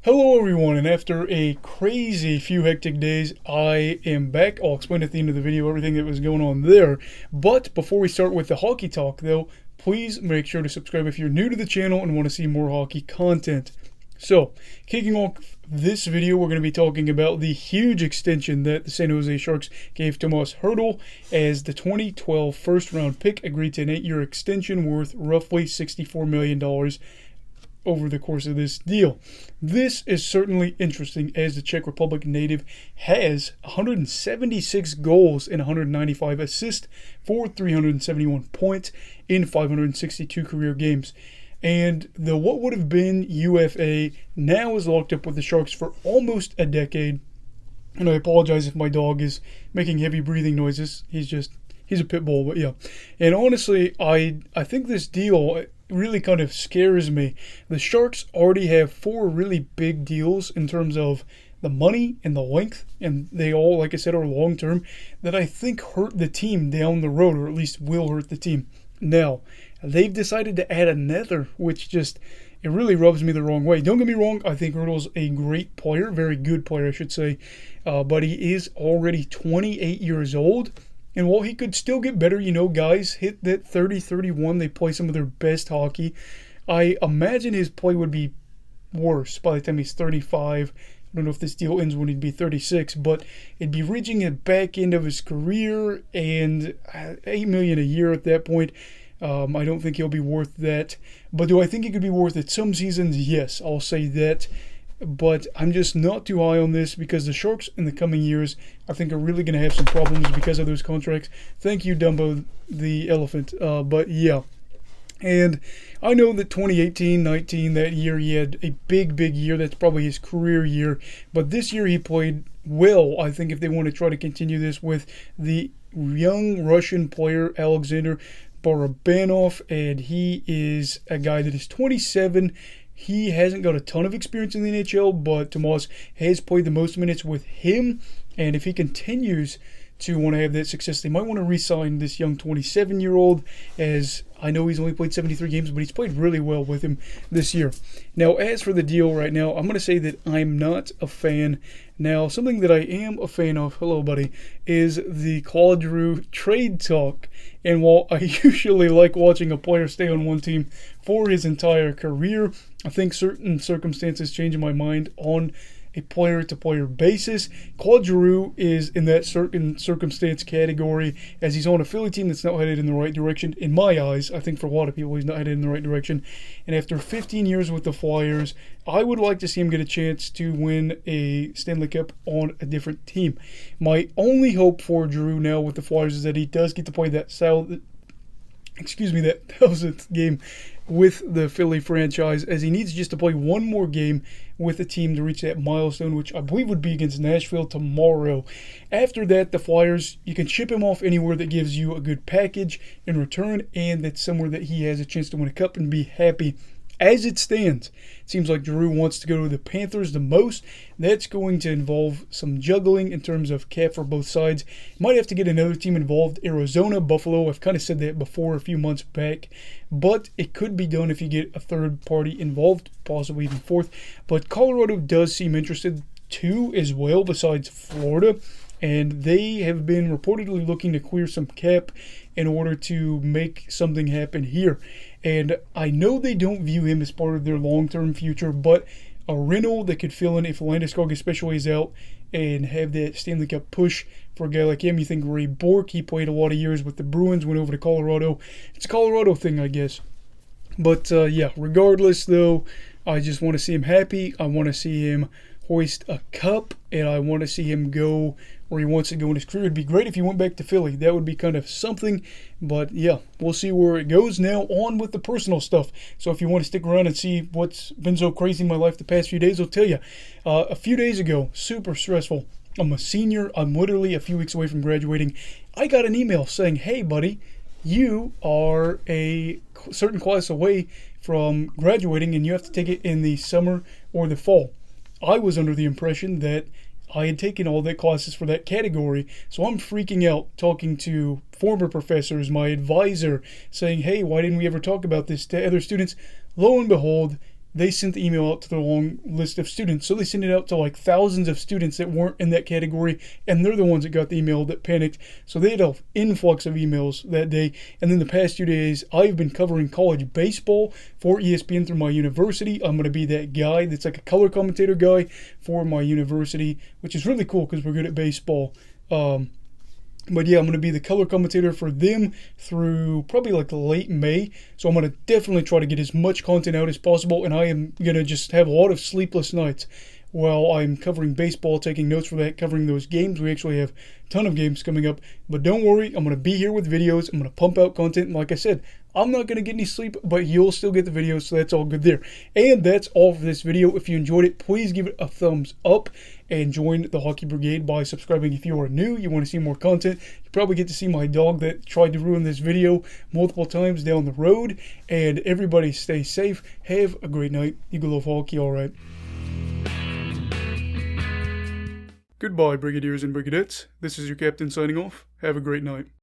Hello everyone, and after a crazy few hectic days, I am back. I'll explain at the end of the video everything that was going on there. But before we start with the hockey talk though, please make sure to subscribe if you're new to the channel and want to see more hockey content. So, kicking off this video, we're going to be talking about the huge extension that the San Jose Sharks gave Tomas Hertl as the 2012 first-round pick agreed to an 8-year extension worth roughly $64 million over the course of this deal. This is certainly interesting as the Czech Republic native has 176 goals and 195 assists for 371 points in 562 career games. And the what would have been UFA now is locked up with the Sharks for almost a decade. And I apologize if my dog is making heavy breathing noises. He's a pit bull, but yeah. And honestly, I think this deal really kind of scares me. The Sharks already have 4 really big deals in terms of the money and the length, and they all, like I said, are long term, that I think hurt the team down the road, or at least will hurt the team. Now, they've decided to add another, which it really rubs me the wrong way. Don't get me wrong, I think Hertl's a great player, very good player, I should say, but he is already 28 years old. And while he could still get better, guys hit that 30-31, they play some of their best hockey. I imagine his play would be worse by the time he's 35. I don't know if this deal ends when he'd be 36, but it'd be reaching the back end of his career, and $8 million a year at that point. I don't think he'll be worth that. But do I think he could be worth it some seasons? Yes, I'll say that. But I'm just not too high on this because the Sharks in the coming years, I think, are really going to have some problems because of those contracts. Thank you, Dumbo the elephant. But yeah. And I know that 2018-19, that year, he had a big year. That's probably his career year. But this year he played well, I think, if they want to try to continue this with the young Russian player, Alexander Barabanov. And he is a guy that is 27. He hasn't got a ton of experience in the NHL, but Tomas has played the most minutes with him. And if he continues to want to have that success, they might want to re-sign this young 27-year-old, as I know he's only played 73 games, but he's played really well with him this year. Now, as for the deal right now, I'm going to say that I'm not a fan. Now, something that I am a fan of, hello buddy, is the Claude Giroux trade talk. And while I usually like watching a player stay on one team for his entire career, I think certain circumstances change my mind on a player-to-player basis. Claude Giroux is in that certain circumstance category, as he's on a Philly team that's not headed in the right direction. In my eyes, I think for a lot of people, he's not headed in the right direction. And after 15 years with the Flyers, I would like to see him get a chance to win a Stanley Cup on a different team. My only hope for Giroux now with the Flyers is that he does get to play that 1,000th game with the Philly franchise, as he needs just to play one more game with the team to reach that milestone, which I believe would be against Nashville tomorrow. After that, the Flyers, you can ship him off anywhere that gives you a good package in return, and that's somewhere that he has a chance to win a cup and be happy. As it stands, it seems like Giroux wants to go to the Panthers the most. That's going to involve some juggling in terms of cap for both sides. Might have to get another team involved. Arizona, Buffalo, I've kind of said that before a few months back. But it could be done if you get a third party involved, possibly even fourth. But Colorado does seem interested too as well, besides Florida. And they have been reportedly looking to clear some cap in order to make something happen here. And I know they don't view him as part of their long-term future, but a rental that could fill in if Landeskog especially is out and have that Stanley Cup push for a guy like him. You think Ray Bourque, he played a lot of years with the Bruins, went over to Colorado. It's a Colorado thing, I guess. But yeah, regardless though, I just want to see him happy. I want to see him hoist a cup, and I want to see him go where he wants to go in his career. It'd be great if he went back to Philly. That would be kind of something, but yeah, we'll see where it goes. Now on with the personal stuff. So if you want to stick around and see what's been so crazy in my life the past few days, I'll tell you. A few days ago, super stressful. I'm a senior. I'm literally a few weeks away from graduating. I got an email saying, hey buddy, you are a certain class away from graduating and you have to take it in the summer or the fall. I was under the impression that I had taken all the classes for that category, so I'm freaking out, talking to former professors, my advisor, saying, hey, why didn't we ever talk about this to other students? Lo and behold, they sent the email out to the long list of students. So they sent it out to like thousands of students that weren't in that category, and they're the ones that got the email that panicked. So they had an influx of emails that day. And then the past 2 days, I've been covering college baseball for ESPN through my university. I'm going to be that guy that's like a color commentator guy for my university, which is really cool because we're good at baseball. But yeah, I'm going to be the color commentator for them through probably like late May. So I'm going to definitely try to get as much content out as possible. And I am going to just have a lot of sleepless nights while I'm covering baseball, taking notes for that, covering those games. We actually have a ton of games coming up. But don't worry, I'm going to be here with videos. I'm going to pump out content. And like I said, I'm not going to get any sleep, but you'll still get the videos, so that's all good there. And that's all for this video. If you enjoyed it, please give it a thumbs up and join the Hockey Brigade by subscribing if you are new. You want to see more content. You probably get to see my dog that tried to ruin this video multiple times down the road. And everybody stay safe. Have a great night. Eagle love hockey, all right. Goodbye, Brigadiers and Brigadettes. This is your captain signing off. Have a great night.